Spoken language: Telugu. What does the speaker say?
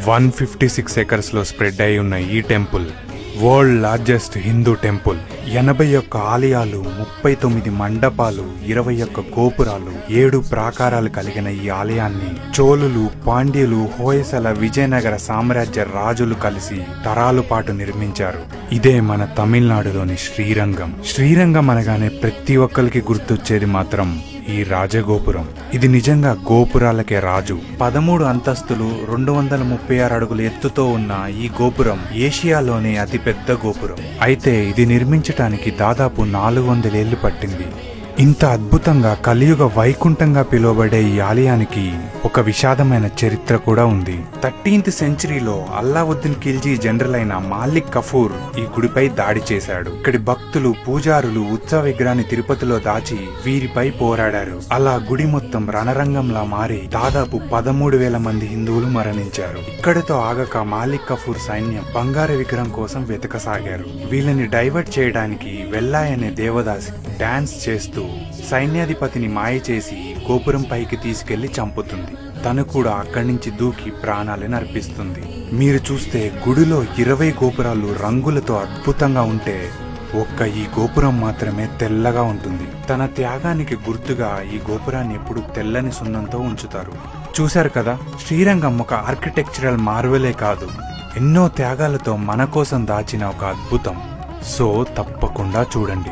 156 acres లో స్ప్రెడ్ అయి ఉన్న ఈ temple world largest Hindu temple. 81 ఆలయాలు, 39 మండపాలు, 21 గోపురాలు, 7 ప్రాకారాలు కలిగిన ఈ ఆలయాన్ని చోళులు, పాండ్యులు, హోయసల, విజయనగర సామ్రాజ్య రాజులు కలిసి తరాల పాటు నిర్మించారు. ఇదే మన తమిళనాడులోని శ్రీరంగం. శ్రీరంగం అనగానే ప్రతి ఒక్కరికి గుర్తొచ్చేది మాత్రం ఈ రాజగోపురం. ఇది నిజంగా గోపురాలకే రాజు. 13 అంతస్తులు, 236 అడుగుల ఎత్తుతో ఉన్న ఈ గోపురం ఏషియాలోనే అతిపెద్ద గోపురం. అయితే ఇది నిర్మించటానికి దాదాపు 400 ఏళ్లు పట్టింది. ఇంత అద్భుతంగా కలియుగ వైకుంఠంగా పిలువబడే ఈ ఆలయానికి ఒక విషాదమైన చరిత్ర కూడా ఉంది. 13th సెంచరీలో అల్లావుద్దీన్ ఖిల్జీ జనరల్ అయిన మాలిక్ కఫూర్ ఈ గుడిపై దాడి చేశాడు. ఇక్కడి భక్తులు, పూజారులు ఉత్సవ విగ్రహాన్ని తిరుపతిలో దాచి వీరిపై పోరాడారు. అలా గుడి మొత్తం రణరంగంలా మారి దాదాపు 13,000 మంది హిందువులు మరణించారు. ఇక్కడితో ఆగక మాలిక్ కఫూర్ సైన్యం బంగారు విగ్రహం కోసం వెతకసాగారు. వీళ్ళని డైవర్ట్ చేయడానికి వెల్లాయ్ అనే దేవదాసి డాన్స్ చేస్తూ సైన్యాధిపతిని మాయ చేసి గోపురం పైకి తీసుకెళ్లి చంపుతుంది. తను కూడా అక్కడి నుంచి దూకి ప్రాణాలను అర్పిస్తుంది. మీరు చూస్తే గుడిలో 20 గోపురాలు రంగులతో అద్భుతంగా ఉంటే ఒక్క ఈ గోపురం మాత్రమే తెల్లగా ఉంటుంది. తన త్యాగానికి గుర్తుగా ఈ గోపురాన్ని ఎప్పుడు తెల్లని సున్నంతో ఉంచుతారు. చూశారు కదా, శ్రీరంగం ఒక ఆర్కిటెక్చరల్ మార్వెలే కాదు, ఎన్నో త్యాగాలతో మన కోసం దాచిన ఒక అద్భుతం. సో తప్పకుండా చూడండి.